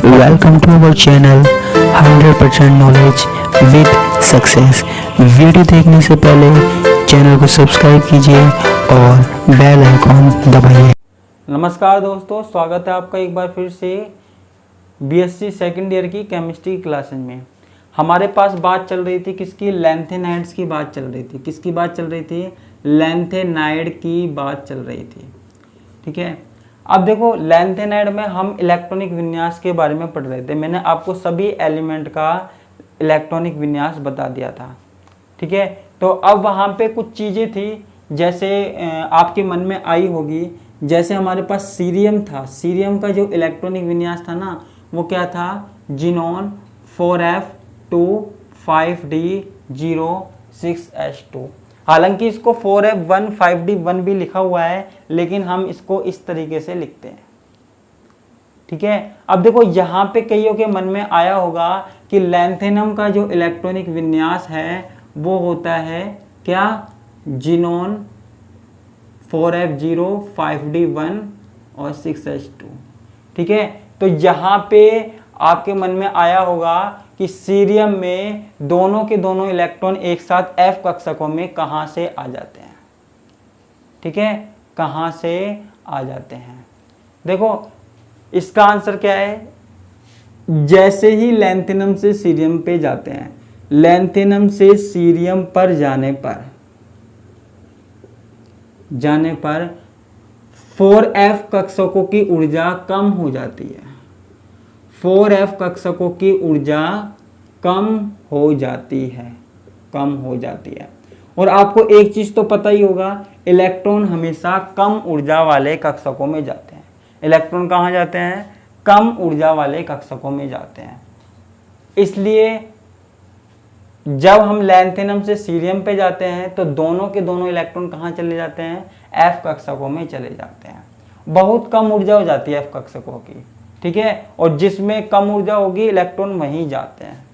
Welcome to our channel 100% knowledge with success. Video देखने से पहले चैनल को सब्सक्राइब कीजिए और बेल आइकॉन दबाइए। नमस्कार दोस्तों, स्वागत है आपका एक बार फिर से बीएससी सेकेंड ईयर की केमिस्ट्री क्लासेज में। हमारे पास बात चल रही थी किसकी? लैंथेनाइड्स की बात चल रही थी। किसकी बात चल रही थी? लैंथेनाइड की बात चल रही थी। ठीक है, अब देखो लैंथेनाइड में हम इलेक्ट्रॉनिक विन्यास के बारे में पढ़ रहे थे। मैंने आपको सभी एलिमेंट का इलेक्ट्रॉनिक विन्यास बता दिया था। ठीक है, तो अब वहाँ पे कुछ चीज़ें थी जैसे आपके मन में आई होगी, जैसे हमारे पास सीरियम था। सीरियम का जो इलेक्ट्रॉनिक विन्यास था ना, वो क्या था? Xenon 4f2 5d0 6h2। हालांकि इसको 4f1 5d1 भी लिखा हुआ है, लेकिन हम इसको इस तरीके से लिखते हैं। ठीक है, अब देखो यहाँ पे कईयों के मन में आया होगा कि लैंथेनम का जो इलेक्ट्रॉनिक विन्यास है वो होता है क्या? जिनोन 4f0 5d1 और 6h2। ठीक है, तो यहाँ पे आपके मन में आया होगा कि सीरियम में दोनों के दोनों इलेक्ट्रॉन एक साथ f कक्षकों में कहाँ से आ जाते हैं? ठीक है, कहाँ से आ जाते हैं? देखो इसका आंसर क्या है? जैसे ही लैंथेनम से सीरियम पे जाते हैं, लैंथेनम से सीरियम पर जाने पर 4f कक्षकों की ऊर्जा कम हो जाती है। 4f कक्षकों की ऊर्जा कम हो जाती है। और आपको एक चीज तो पता ही होगा, इलेक्ट्रॉन हमेशा कम ऊर्जा वाले कक्षकों में जाते हैं। इलेक्ट्रॉन कहाँ जाते हैं? कम ऊर्जा वाले कक्षकों में जाते हैं। इसलिए जब हम लैंथेनम से सीरियम पे जाते हैं तो दोनों के दोनों इलेक्ट्रॉन कहाँ चले जाते हैं? f कक्षकों में चले जाते हैं। बहुत कम ऊर्जा हो जाती है f कक्षकों की। ठीक है, और जिसमें कम ऊर्जा होगी इलेक्ट्रॉन वहीं जाते हैं।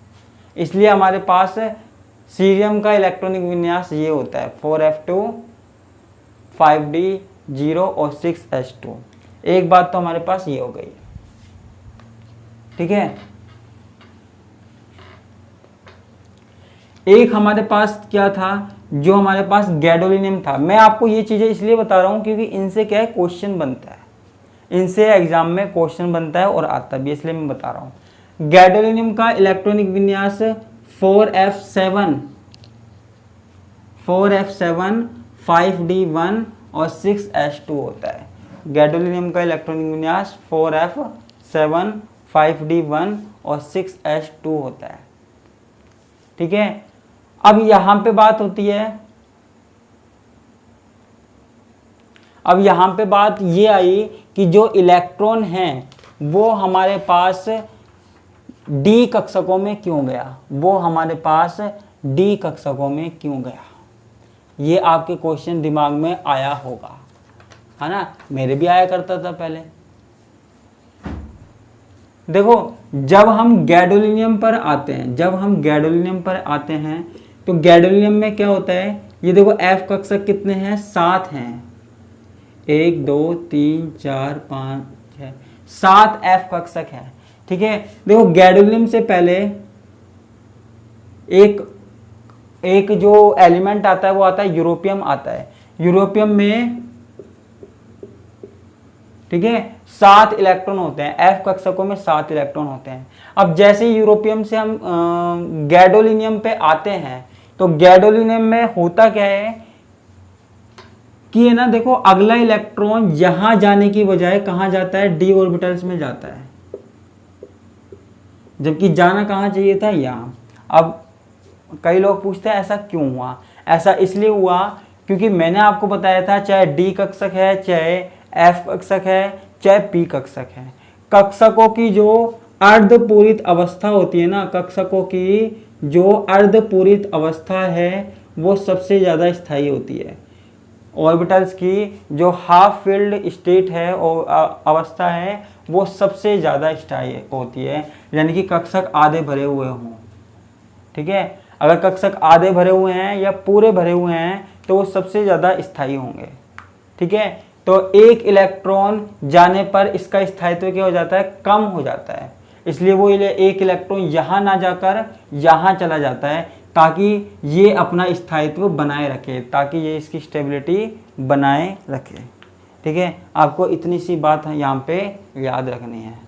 इसलिए हमारे पास सीरियम का इलेक्ट्रॉनिक विन्यास ये होता है 4f2 5d0 और 6h2। एक बात तो हमारे पास ये हो गई। ठीक है, एक हमारे पास क्या था? जो हमारे पास गैडोलिनियम था। मैं आपको ये चीजें इसलिए बता रहा हूं क्योंकि इनसे क्या है? क्वेश्चन बनता है। इनसे एग्जाम में क्वेश्चन बनता है और आता भी, इसलिए मैं बता रहा हूं। गैडोलिनियम का इलेक्ट्रॉनिक विन्यास 4f7 5d1 और 6h2 होता है। गैडोलिनियम का इलेक्ट्रॉनिक विन्यास 4f7 5d1 और 6h2 होता है। ठीक है, अब यहां पे बात होती है, अब यहां पे बात ये आई कि जो इलेक्ट्रॉन हैं वो हमारे पास डी कक्षकों में क्यों गया? ये आपके क्वेश्चन दिमाग में आया होगा, है ना? मेरे भी आया करता था पहले। देखो जब हम गैडोलिनियम पर आते हैं, तो गैडोलिनियम में क्या होता है? ये देखो f कक्षक कितने हैं? 7 हैं। 1 2 3 4 5 6 7 f कक्षक है। ठीक है, देखो गैडोलिनियम से पहले एक जो एलिमेंट आता है वो आता है यूरोपियम आता है। यूरोपियम में ठीक है 7 इलेक्ट्रॉन होते हैं। f कक्षकों में 7 इलेक्ट्रॉन होते हैं। अब जैसे यूरोपियम से हम गैडोलिनियम पे आते हैं, तो गैडोलिनियम में होता क्या है कि है ना, देखो अगला इलेक्ट्रॉन यहां जाने की बजाय कहां जाता है? d ऑर्बिटल्स में जाता है, जबकि जाना कहां चाहिए था? यहां। अब कई लोग पूछते हैं ऐसा क्यों हुआ? ऐसा इसलिए हुआ क्योंकि मैंने आपको बताया था, चाहे d कक्षक है, चाहे f कक्षक है, चाहे p कक्षक है, कक्षकों की जो अर्धपूरित अवस्था होती है ना, कक्षकों की जो अर्धपूरित अवस्था है वो सबसे ज़्यादा स्थायी होती है। ऑर्बिटल्स की जो हाफ फील्ड स्टेट है और अवस्था है वो सबसे ज़्यादा स्थायी होती है, यानी कि कक्षक आधे भरे हुए हों। ठीक है, अगर कक्षक आधे भरे हुए हैं या पूरे भरे हुए हैं तो वो सबसे ज़्यादा स्थायी होंगे। ठीक है, तो एक इलेक्ट्रॉन जाने पर इसका स्थायित्व क्या हो जाता है? कम हो जाता है। इसलिए वो एक इलेक्ट्रॉन यहाँ ना जाकर यहाँ चला जाता है, ताकि ये अपना स्थायित्व बनाए रखे, ताकि ये इसकी स्टेबिलिटी बनाए रखे। ठीक है, आपको इतनी सी बात यहाँ पे याद रखनी है।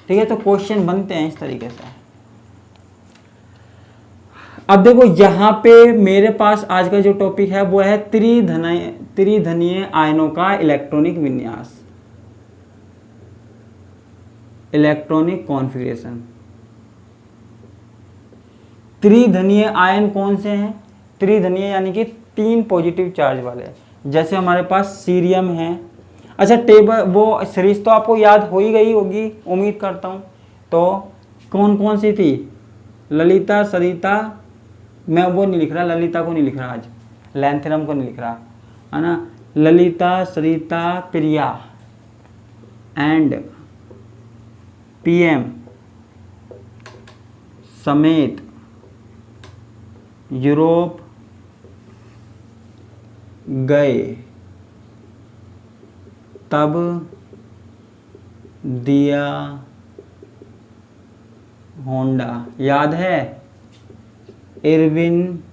ठीक है, तो क्वेश्चन बनते हैं इस तरीके से। अब देखो यहाँ पे मेरे पास आज का जो टॉपिक है वो है त्रिधनीय आयनों का इलेक्ट्रॉनिक विन्यास, इलेक्ट्रॉनिक कॉन्फ़िगरेशन। त्रिधनीय आयन कौन से हैं? त्रिधनीय यानी कि 3 पॉजिटिव चार्ज वाले, जैसे हमारे पास सीरियम है। अच्छा, टेबल वो सीरीज तो आपको याद हो ही गई होगी, उम्मीद करता हूँ। तो कौन कौन सी थी? ललिता, सरिता, मैं वो नहीं लिख रहा, ललिता को नहीं लिख रहा आज, लैंथेरम को नहीं लिख रहा, है ना। ललिता, सरिता, प्रिया एंड पीएम समेत यूरोप गए, तब दिया होंडा। याद है? इरविन,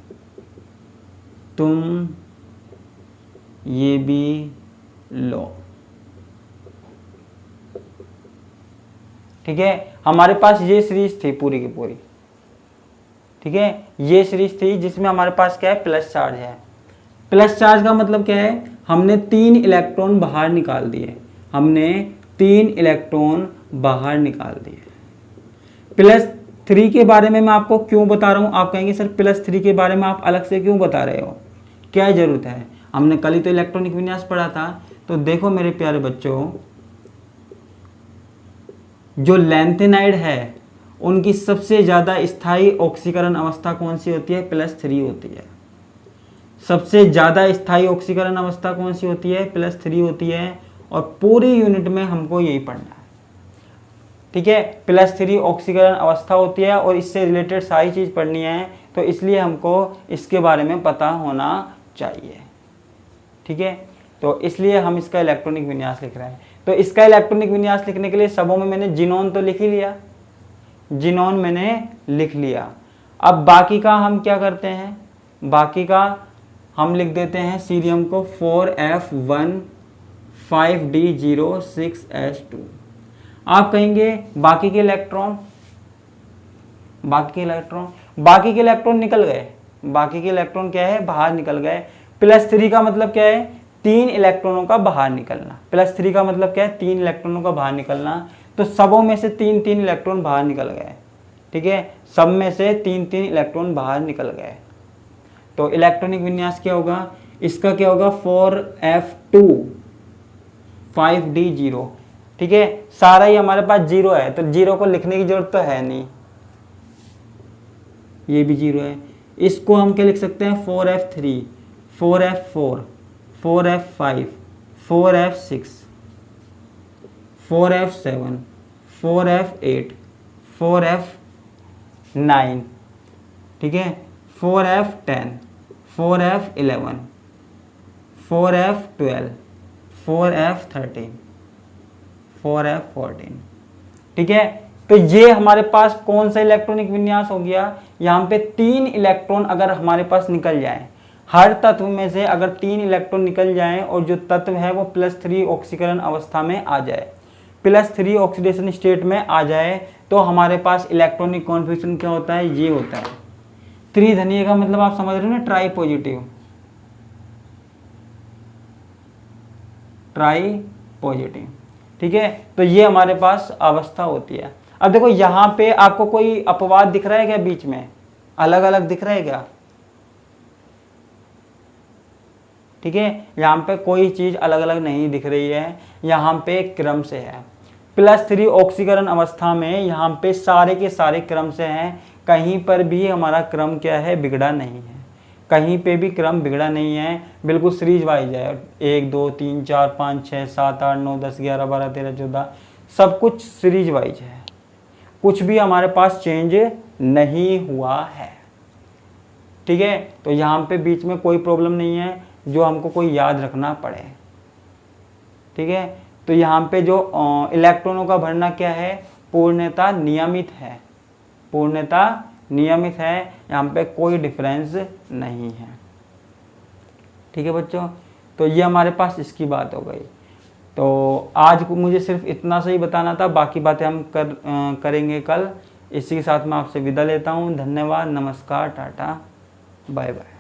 तुम ये भी लो। ठीक है, हमारे पास ये सीरीज थी पूरी की पूरी। ठीक है, ये सीरीज थी जिसमें हमारे पास क्या है? प्लस चार्ज है। प्लस चार्ज का मतलब क्या है? हमने 3 इलेक्ट्रॉन बाहर निकाल दिए, हमने 3 इलेक्ट्रॉन बाहर निकाल दिए। +3 के बारे में मैं आपको क्यों बता रहा हूं? आप कहेंगे सर +3 के बारे में आप अलग से क्यों बता रहे हो, क्या जरूरत है? हमने कल ही तो इलेक्ट्रॉनिक विन्यास पढ़ा था। तो देखो मेरे प्यारे बच्चों, जो लैंथेनाइड है उनकी सबसे ज़्यादा स्थायी ऑक्सीकरण अवस्था कौन सी होती है? +3 होती है। सबसे ज़्यादा स्थायी ऑक्सीकरण अवस्था कौन सी होती है? +3 होती है। और पूरी यूनिट में हमको यही पढ़ना है। ठीक है, +3 ऑक्सीकरण अवस्था होती है और इससे रिलेटेड सारी चीज़ पढ़नी है, तो इसलिए हमको इसके बारे में पता होना चाहिए। ठीक है, तो इसलिए हम इसका इलेक्ट्रॉनिक विन्यास लिख रहे हैं। तो इसका इलेक्ट्रॉनिक विन्यास लिखने के लिए सबों में मैंने जिनोन तो लिख ही लिया, जिनोन मैंने लिख लिया। अब बाकी का हम क्या करते हैं? बाकी का हम लिख देते हैं सीरियम को 4F1 5D06S2। आप कहेंगे बाकी के इलेक्ट्रॉन, बाकी के इलेक्ट्रॉन निकल गए। बाकी के इलेक्ट्रॉन क्या है? बाहर निकल गए। +3 का मतलब क्या है? 3 इलेक्ट्रॉनों का बाहर निकलना। +3 का मतलब क्या है? 3 इलेक्ट्रॉनों का बाहर निकलना। तो सबों में से 3-3 इलेक्ट्रॉन बाहर निकल गए। ठीक है, सब में से 3-3 इलेक्ट्रॉन बाहर निकल गए। तो इलेक्ट्रॉनिक विन्यास क्या होगा? इसका क्या होगा? 4F2 5D0। ठीक है, सारा ही हमारे पास 0 है, तो 0 को लिखने की जरूरत तो है नहीं, ये भी 0 है। इसको हम क्या लिख सकते हैं? 4F3 4F4 4F5 4F6 4F7 4F8 4F9। ठीक है, 4F10 4F11 4F12 4F13 4F14। ठीक है, तो ये हमारे पास कौन सा इलेक्ट्रॉनिक विन्यास हो गया? यहाँ पे 3 इलेक्ट्रॉन अगर हमारे पास निकल जाए, हर तत्व में से अगर 3 इलेक्ट्रॉन निकल जाएं और जो तत्व है वो +3 ऑक्सीकरण अवस्था में आ जाए, +3 ऑक्सीडेशन स्टेट में आ जाए, तो हमारे पास इलेक्ट्रॉनिक कॉन्फ़िगरेशन क्या होता है? ये होता है। त्रिधनीय का मतलब आप समझ रहे हो ना, ट्राई पॉजिटिव। ठीक है, तो ये हमारे पास अवस्था होती है। अब देखो यहाँ पे आपको कोई अपवाद दिख रहा है क्या? बीच में अलग अलग दिख रहा है क्या? ठीक है, यहाँ पे कोई चीज अलग अलग नहीं दिख रही है, यहाँ पे क्रम से है। +3 ऑक्सीकरण अवस्था में यहाँ पे सारे के सारे क्रम से हैं, कहीं पर भी हमारा क्रम क्या है? बिगड़ा नहीं है, कहीं पे भी क्रम बिगड़ा नहीं है, बिल्कुल सीरीज वाइज है। 1 2 3 4 5 6 7 8 9 10 11 12 13 14 सब कुछ सीरीज वाइज है, कुछ भी हमारे पास चेंज नहीं हुआ है। ठीक है, तो यहाँ पे बीच में कोई प्रॉब्लम नहीं है जो हमको कोई याद रखना पड़े। ठीक है, तो यहाँ पे जो इलेक्ट्रॉनों का भरना क्या है, पूर्णतः नियमित है, पूर्णतः नियमित है, यहाँ पे कोई डिफरेंस नहीं है। ठीक है बच्चों, तो ये हमारे पास इसकी बात हो गई। तो आज मुझे सिर्फ इतना सा ही बताना था, बाकी बातें हम करेंगे कल। इसी के साथ मैं आपसे विदा लेता हूँ। धन्यवाद, नमस्कार, टाटा, बाय बाय।